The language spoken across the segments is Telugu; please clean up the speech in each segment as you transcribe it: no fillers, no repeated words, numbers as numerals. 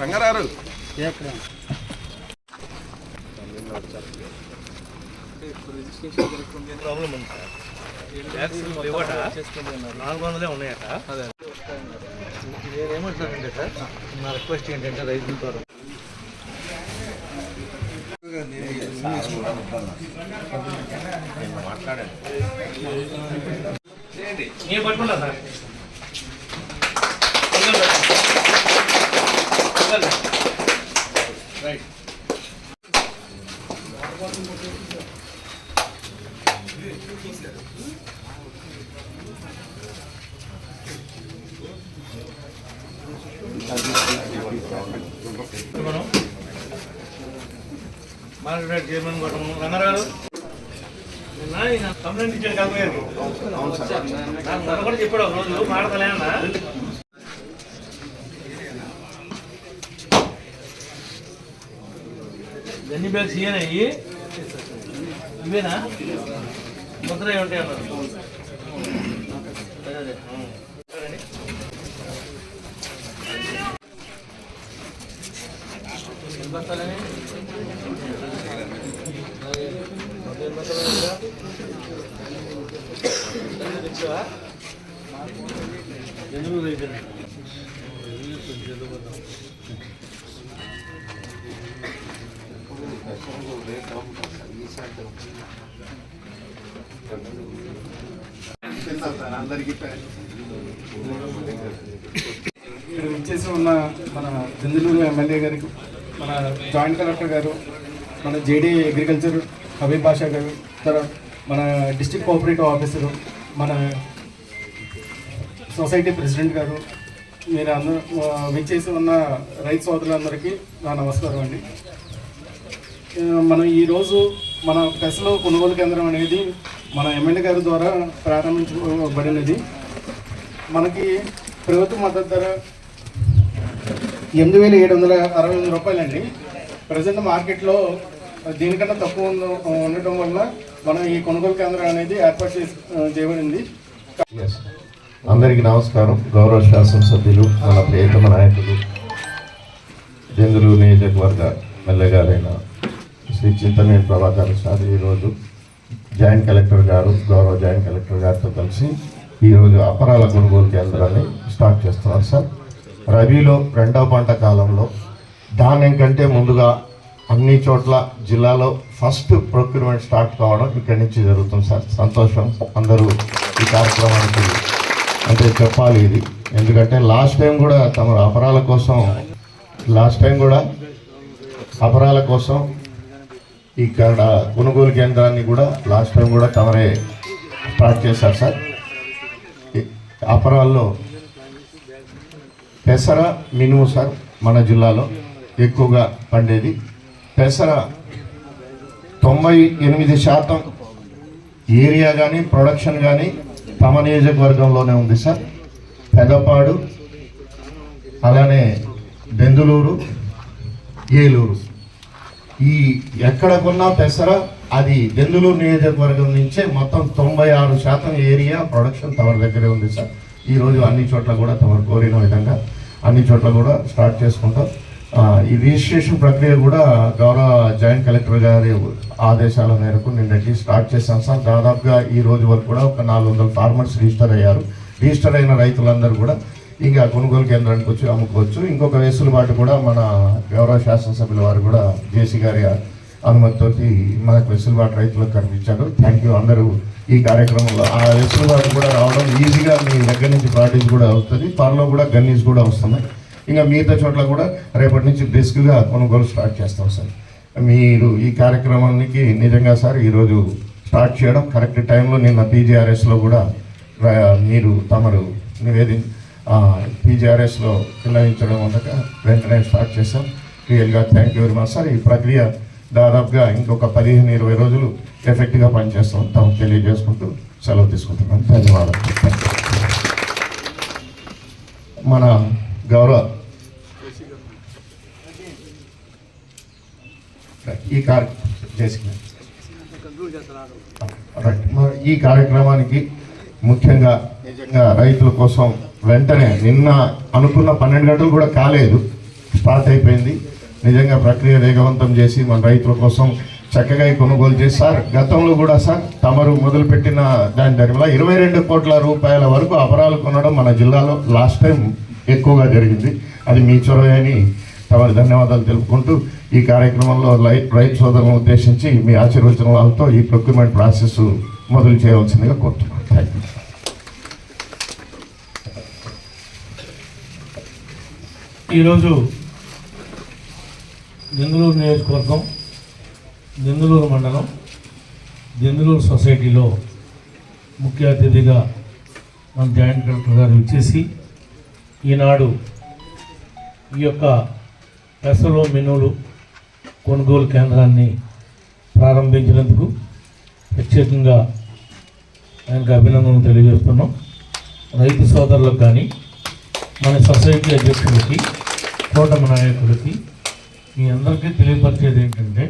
రంగారారు ప్రాబ్లం ఉంది సార్. ట్యాక్స్లు లేవట, 400 ఉన్నాయట. నేనేమంటున్నానంటే సార్, నా రిక్వెస్ట్ ఏంటంటే రైతుల ద్వారా మాట్లాడండి. నేను పట్టుకుంటా sir. Right. Market chairman Rangarao complaint ఇచ్చాడు కాకపోయారు. నాకు మొన్న కూడా చెప్పాడు ఒక రోజు మాడతలే అన్న. గన్ని బ్యాగ్స్ ఇవేనా? ఇవేనా ముద్ర ఉంటాయి అన్నారు. ఇక్కడ వచ్చేసి ఉన్న మన జంజలూరు ఎమ్మెల్యే గారికి, మన జాయింట్ కలెక్టర్ గారు, మన జేడీ అగ్రికల్చర్ హబీబ్ బాషా గారు, తర్వాత మన డిస్ట్రిక్ట్ కోఆపరేటివ్ ఆఫీసరు, మన సొసైటీ ప్రెసిడెంట్ గారు, మీరు అందరూ విచ్చేసి ఉన్న రైతు సోదరులందరికీ నా నమస్కారం అండి. మనం ఈరోజు మన పెసలు కొనుగోలు కేంద్రం అనేది మన ఎమ్మెల్యే గారి ద్వారా ప్రారంభించబడినది. మనకి ప్రభుత్వ మద్దతు ధర 8,768 రూపాయలండి. ప్రజెంట్ మార్కెట్లో దీనికన్నా తక్కువ ఉండటం వల్ల మనం ఈ కొనుగోలు కేంద్రం అనేది ఏర్పాటు చేయబడింది. అందరికీ నమస్కారం. గౌరవ శాసనసభ్యులు, మన ప్రియతమ నాయకులు, జంజలూరు నియోజకవర్గ ఎమ్మెల్యే గారైన శ్రీ చింతనేని ప్రభాకర్ సార్ ఈరోజు జాయింట్ కలెక్టర్ గారు, గౌరవ జాయింట్ కలెక్టర్ గారితో కలిసి ఈరోజు అపరాల కొనుగోలు కేంద్రాన్ని స్టార్ట్ చేస్తున్నారు సార్. రబీలో రెండవ పంట కాలంలో ధాన్యం కంటే ముందుగా అన్ని చోట్ల జిల్లాలో ఫస్ట్ ప్రొక్యూర్మెంట్ స్టార్ట్ కావడం ఇక్కడి నుంచి జరుగుతుంది సార్. సంతోషం. అందరూ ఈ కార్యక్రమానికి అంటే చెప్పాలి ఇది. ఎందుకంటే లాస్ట్ టైం కూడా తమ అపరాల కోసం ఇక్కడ కొనుగోలు కేంద్రాన్ని కూడా లాస్ట్ టైం కూడా తమరే స్టార్ట్ చేశారు సార్. అపరాల్లో పెసర మినుము సార్ మన జిల్లాలో ఎక్కువగా పండేది. పెసర 98% ఏరియా కానీ ప్రొడక్షన్ కానీ తమ నియోజకవర్గంలోనే ఉంది సార్. పెదపాడు, అలానే దెందులూరు, ఏలూరు, ఈ ఎక్కడ కొన్నా పెసర అది దెందులూరు నియోజకవర్గం నుంచే మొత్తం 96% ఏరియా ప్రొడక్షన్ తమ దగ్గరే ఉంది సార్. ఈరోజు అన్ని చోట్ల కూడా తమరు కోరిన విధంగా అన్ని చోట్ల కూడా స్టార్ట్ చేసుకుంటాం. ఈ రిజిస్ట్రేషన్ ప్రక్రియ కూడా గౌరవ జాయింట్ కలెక్టర్ గారి ఆదేశాల మేరకు నిన్నటి స్టార్ట్ చేశాం సార్. దాదాపుగా ఈ రోజు వరకు కూడా ఒక 400 ఫార్మర్స్ రిజిస్టర్ అయ్యారు. రిజిస్టర్ అయిన రైతులందరూ కూడా ఇంకా కొనుగోలు కేంద్రానికి వచ్చి అమ్ముకోవచ్చు. ఇంకొక వెసులుబాటు కూడా మన గౌరవ శాసనసభ్యుల వారు కూడా జేసీ గారి అనుమతితో మనకు వెసులుబాటు రైతులకు కనిపించారు. Thank you. అందరూ ఈ కార్యక్రమంలో ఆ వెసులుబాటు కూడా రావడం ఈజీగా మీ దగ్గర నుంచి ప్రాక్టీస్ కూడా అవుతుంది. త్వరలో కూడా గన్నీస్ కూడా వస్తున్నాయి. ఇంకా మిగతా చోట్ల కూడా రేపటి నుంచి బ్రిస్క్గా కొనుగోలు స్టార్ట్ చేస్తాం సార్. మీరు ఈ కార్యక్రమానికి నిజంగా సార్ ఈరోజు స్టార్ట్ చేయడం కరెక్ట్ టైంలో. నిన్న పీజీఆర్ఎస్లో కూడా మీరు తమరు పీజీఆర్ఎస్లో నిర్ణయించడం వల్ల వెంటనే స్టార్ట్ చేస్తాం. రియల్గా thank you very much sir. ఈ ప్రక్రియ దాదాపుగా ఇంకొక 15-20 రోజులు ఎఫెక్ట్గా పనిచేస్తాం. తాము తెలియజేసుకుంటూ సెలవు తీసుకుంటున్నాను. ధన్యవాదాలు. మన గౌరవ ఈ కార్యక్రమానికి ముఖ్యంగా నిజంగా రైతుల కోసం వెంటనే నిన్న అనుకున్న 12 గంటలు కూడా కాలేదు. స్టార్ట్ అయిపోయింది. నిజంగా ప్రక్రియ వేగవంతం చేసి మన రైతుల కోసం చక్కగా కొనుగోలు చేసి సార్, గతంలో కూడా సార్ తమరు మొదలుపెట్టిన దాని వల్ల 22 కోట్ల రూపాయల వరకు అపరాలు కొనడం మన జిల్లాలో లాస్ట్ టైం ఎక్కువగా జరిగింది. అది మీ చొరవ అని తమరి ధన్యవాదాలు తెలుపుకుంటూ ఈ కార్యక్రమంలో రైతు సోదరులను ఉద్దేశించి మీ ఆశీర్వచనాలతో ఈ ప్రొక్యూర్మెంట్ ప్రాసెస్ మొదలు చేయవలసిందిగా కోరుతున్నాను. Thank you. ఈరోజు దెందులూరు నియోజకవర్గం, దెందులూరు మండలం, దెందులూరు సొసైటీలో ముఖ్య అతిథిగా మన జాయింట్ కలెక్టర్ గారు ఇచ్చేసి ఈనాడు ఈ యొక్క పెసలు మినువులు కొనుగోలు కేంద్రాన్ని ప్రారంభించినందుకు ప్రత్యేకంగా ఆయనకు అభినందనలు తెలియజేస్తున్నాం. రైతు సోదరులకు కానీ మన సొసైటీ అధ్యక్షులకి, కూటమి నాయకులకి మీ అందరికీ తెలియపరిచేది ఏంటంటే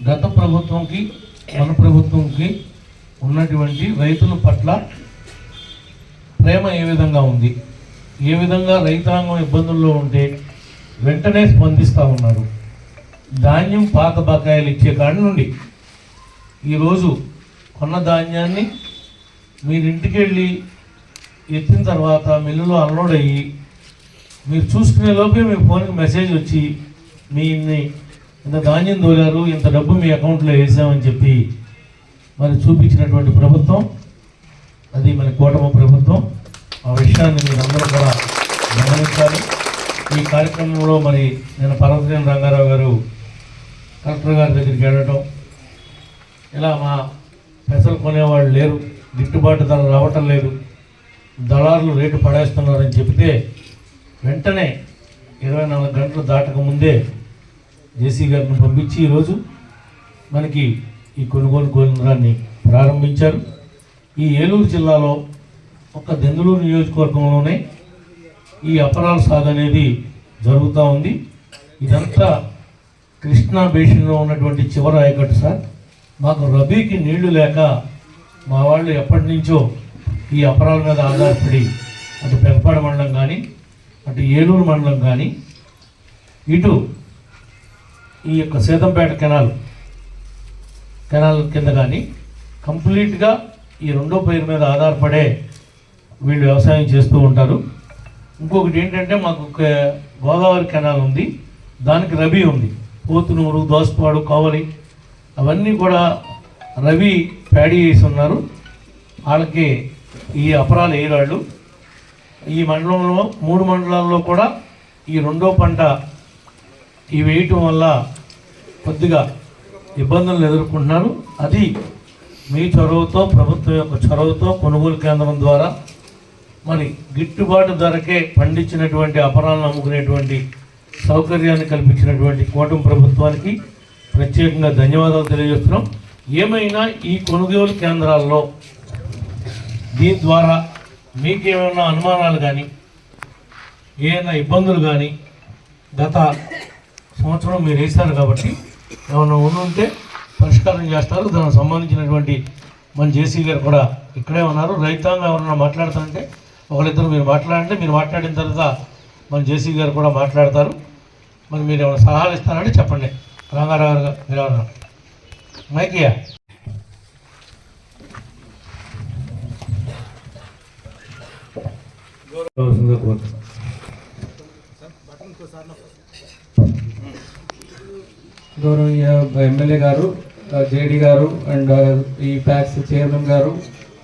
గత ప్రభుత్వంకి మన ప్రభుత్వంకి ఉన్నటువంటి రైతుల పట్ల ప్రేమ ఏ విధంగా ఉంది, ఏ విధంగా రైతాంగం ఇబ్బందుల్లో ఉంటే వెంటనే స్పందిస్తూ ఉన్నారు. ధాన్యం పాత బకాయిలు ఇచ్చే కాడి నుండి ఈరోజు కొన్న ధాన్యాన్ని మీరింటికి వెళ్ళి ఎత్తిన తర్వాత మిల్లులో అన్లోడ్ అయ్యి మీరు చూసుకునే లోపే మీ ఫోన్కి మెసేజ్ వచ్చి మీ ఇంత ధాన్యం తోలారు, ఇంత డబ్బు మీ అకౌంట్లో వేసామని చెప్పి మరి చూపించినటువంటి ప్రభుత్వం అది మన కూటమి ప్రభుత్వం. ఆ విషయాన్ని మీరు అందరూ కూడా గమనించాలి. ఈ కార్యక్రమంలో మరి నేను పర్వతనేని రంగారావు గారు కలెక్టర్ గారి దగ్గరికి వెళ్ళడం, ఇలా మా పెసలు కొనేవాళ్ళు లేరు, గిట్టుబాటు ధర రావటం లేదు, దళారులు రేటు పడేస్తున్నారని చెప్తే వెంటనే 24 గంటలు దాటక ముందే జేసీ గారిని పంపించి ఈరోజు మనకి ఈ కొనుగోలు కేంద్రాన్ని ప్రారంభించారు. ఈ ఏలూరు జిల్లాలో ఒక దెందులూరు నియోజకవర్గంలోనే ఈ అపరాల సాగు అనేది జరుగుతూ ఉంది. ఇదంతా కృష్ణా బేసిన్లో ఉన్నటువంటి చివరి ఆయకట్టు సార్. మాకు రబీకి నీళ్లు లేక మా వాళ్ళు ఎప్పటి నుంచో ఈ అపరాల మీద ఆధారపడి అటు పెంపాడ మండలం కానీ అటు ఏలూరు మండలం కానీ ఇటు ఈ యొక్క సీతంపేట కెనాల్ కింద కానీ కంప్లీట్గా ఈ రెండో పైరు మీద ఆధారపడే వీళ్ళు వ్యవసాయం చేస్తూ ఉంటారు. ఇంకొకటి ఏంటంటే మాకు గోదావరి కెనాల్ ఉంది, దానికి రబీ ఉంది. పోతునూరు, దోసపాడు, కావలి అవన్నీ కూడా రబీ ప్యాడీ వేసి ఉన్నారు. వాళ్ళకి ఈ అపరాలు ఏరాళ్ళు ఈ మండలంలో 3 మండలాల్లో కూడా ఈ రెండో పంట ఈ వేయటం వల్ల కొద్దిగా ఇబ్బందులు ఎదుర్కొంటున్నారు. అది మీ చొరవతో, ప్రభుత్వం యొక్క చొరవతో కొనుగోలు కేంద్రం ద్వారా మరి గిట్టుబాటు ధరకే పండించినటువంటి అపరాలను అమ్ముకునేటువంటి సౌకర్యాన్ని కల్పించినటువంటి కూటమి ప్రభుత్వానికి ప్రత్యేకంగా ధన్యవాదాలు తెలియజేస్తున్నాం. ఏమైనా ఈ కొనుగోలు కేంద్రాల్లో దీని ద్వారా మీకేమైనా అనుమానాలు కానీ ఏమైనా ఇబ్బందులు కానీ గత సంవత్సరం మీరు వేశారు కాబట్టి ఏమైనా ఉంటే పరిష్కారం చేస్తారు. దానికి సంబంధించినటువంటి మన జేసీ గారు కూడా ఇక్కడే ఉన్నారు. రైతాంగం ఎవరన్నా మాట్లాడుతారంటే ఒకరిద్దరు మీరు మాట్లాడంటే మీరు మాట్లాడిన తర్వాత మన జేసీ గారు కూడా మాట్లాడతారు. మరి మీరు ఏమైనా సలహాలు ఇస్తారంటే చెప్పండి. రంగారావు గారు మీరు ఎవరన్నా మైకియా గౌరవనీయ ఎమ్మెల్యే గారు, జేడీ గారు అండ్ ఈ ప్యాక్స్ చైర్మన్ గారు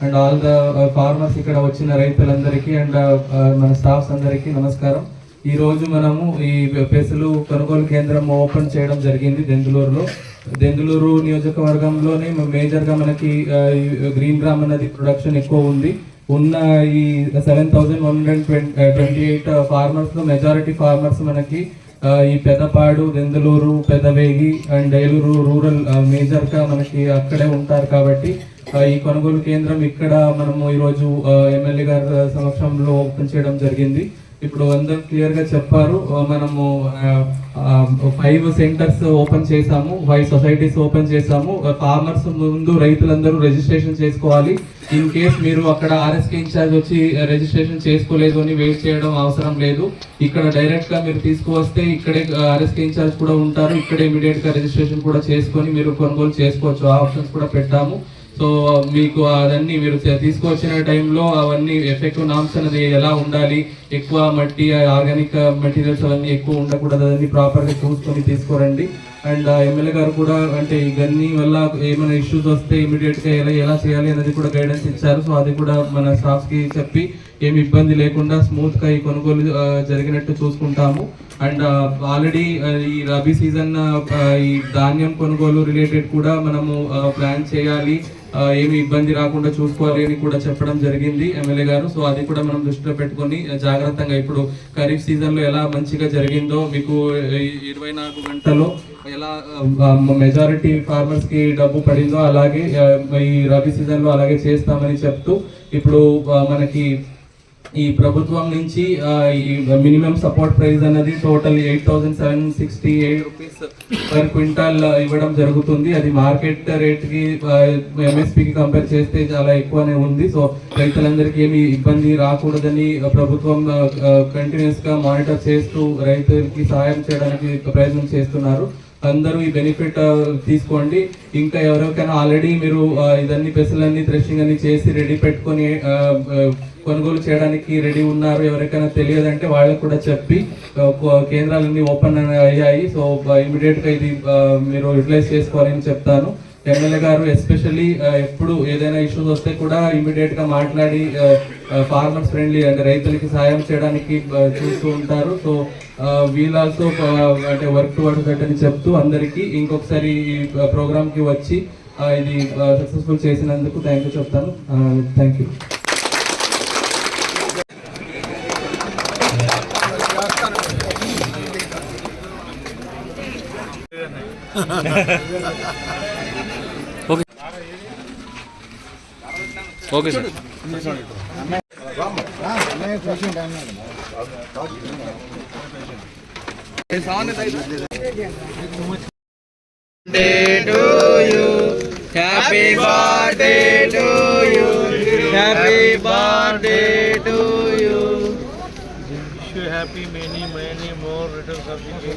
అండ్ ఆల్ ద ఫార్మర్స్, ఇక్కడ వచ్చిన రైతులందరికీ అండ్ మన స్టాఫ్స్ అందరికీ నమస్కారం. ఈరోజు మనము ఈ పెసలు కొనుగోలు కేంద్రం ఓపెన్ చేయడం జరిగింది దెందులూరులో. దెందులూరు నియోజకవర్గంలోనే మేజర్గా మనకి గ్రీన్ గ్రామ్ అనేది ప్రొడక్షన్ ఎక్కువ ఉంది. ఉన్న ఈ 7,128 ఫార్మర్స్లో మెజారిటీ ఫార్మర్స్ మనకి ఈ పెదపాడు, దెందులూరు, పెదవేగి అండ్ ఏలూరు రూరల్ మేజర్గా మనకి అక్కడే ఉంటారు. కాబట్టి ఈ కొనుగోలు కేంద్రం ఇక్కడ మనము ఈరోజు ఎమ్మెల్యే గారి సమక్షంలో ఓపెన్ చేయడం జరిగింది. ఇప్పుడు అందరూ క్లియర్ గా చెప్పారు. మనము 5 సెంటర్స్ ఓపెన్ చేసాము, 5 సొసైటీస్ ఓపెన్ చేసాము. ఫార్మర్స్ ముందు రైతులందరూ రిజిస్ట్రేషన్ చేసుకోవాలి. ఇన్ కేస్ మీరు అక్కడ ఆర్ఎస్కే ఇన్ఛార్జ్ వచ్చి రిజిస్ట్రేషన్ చేసుకోలేదు అని వెయిట్ చేయడం అవసరం లేదు. ఇక్కడ డైరెక్ట్ గా మీరు తీసుకువస్తే ఇక్కడే ఆర్ఎస్కే ఇన్ఛార్జ్ కూడా ఉంటారు. ఇక్కడే ఇమీడియట్ గా రిజిస్ట్రేషన్ కూడా చేసుకొని మీరు కొనుగోలు చేసుకోవచ్చు. ఆ ఆప్షన్స్ కూడా పెట్టాము. సో మీకు అదన్నీ మీరు తీసుకొచ్చిన టైంలో అవన్నీ ఎఫెక్టివ్ నామ్స్ అనేది ఎలా ఉండాలి, ఎక్కువ మట్టి ఆర్గానిక్ మెటీరియల్స్ అవన్నీ ఎక్కువ ఉండకూడదు, అదన్నీ ప్రాపర్గా చూసుకొని తీసుకోరండి. అండ్ ఎమ్మెల్యే గారు కూడా అంటే ఇవన్నీ వల్ల ఏమైనా ఇష్యూస్ వస్తే ఇమీడియట్ గా ఎలా చేయాలి అనేది కూడా గైడెన్స్ ఇచ్చారు. సో అది కూడా మన స్టాఫ్ కి చెప్పి ఏమి ఇబ్బంది లేకుండా స్మూత్ గా ఈ కొనుగోలు జరిగినట్టు చూసుకుంటాము. అండ్ ఆల్రెడీ ఈ రబీ సీజన్ ఈ ధాన్యం కొనుగోలు రిలేటెడ్ కూడా మనము ప్లాన్ చేయాలి, ఏమి ఇబ్బంది రాకుండా చూసుకోవాలి అని కూడా చెప్పడం జరిగింది ఎమ్మెల్యే గారు. సో అది కూడా మనం దృష్టిలో పెట్టుకొని జాగ్రత్తగా ఇప్పుడు ఖరీఫ్ సీజన్ లో ఎలా మంచిగా జరిగిందో మీకు 24 గంటల్లో ఎలా మెజారిటీ ఫార్మర్స్ కి డబ్బు పడిందో అలాగే ఈ రబీ సీజన్ లో అలాగే చేస్తామని చెప్తూ ఇప్పుడు మనకి ఈ ప్రభుత్వం నుంచి ఈ మినిమం సపోర్ట్ ప్రైస్ అనేది టోటల్ 8,768 రూపీస్ పర్ క్వింటాల్ ఇవ్వడం జరుగుతుంది. అది మార్కెట్ రేట్ కి ఎంఎస్పి కి కంపేర్ చేస్తే చాలా ఎక్కువనే ఉంది. సో రైతులందరికీ ఏమి ఇబ్బంది రాకూడదని ప్రభుత్వం కంటిన్యూస్ గా మానిటర్ చేస్తూ రైతులకి సహాయం చేయడానికి ప్రయత్నం చేస్తున్నారు. అందరూ ఈ బెనిఫిట్ తీసుకోండి. ఇంకా ఎవరికైనా ఆల్రెడీ మీరు ఇదన్నీ పెసలన్నీ థ్రెషింగ్ అన్ని చేసి రెడీ పెట్టుకొని కొనుగోలు చేయడానికి రెడీ ఉన్నారు, ఎవరికైనా తెలియదంటే వాళ్ళకి కూడా చెప్పి కేంద్రాలన్నీ ఓపెన్ అయ్యాయి. సో ఇమీడియట్ గా ఇది మీరు యూటిలైజ్ చేసుకోవాలని చెప్తాను. ఎమ్మెల్యే గారు ఎస్పెషల్లీ ఎప్పుడు ఏదైనా ఇష్యూస్ వస్తే కూడా ఇమీడియట్ గా మాట్లాడి ఫార్మర్స్ ఫ్రెండ్లీ అంటే రైతులకి సాయం చేయడానికి చూస్తూ ఉంటారు. సో వీల్ ఆల్సో అంటే వర్క్ టువర్డ్స్ దట్ అని చెప్తూ అందరికీ ఇంకొకసారి ఈ ప్రోగ్రామ్ కి వచ్చి ఇది సక్సెస్ఫుల్ చేసినందుకు థ్యాంక్ యూ చెప్తాను. Thank you. Okay sir. Happy birthday to you. Happy birthday to you. Wish you happy many more returns of the day.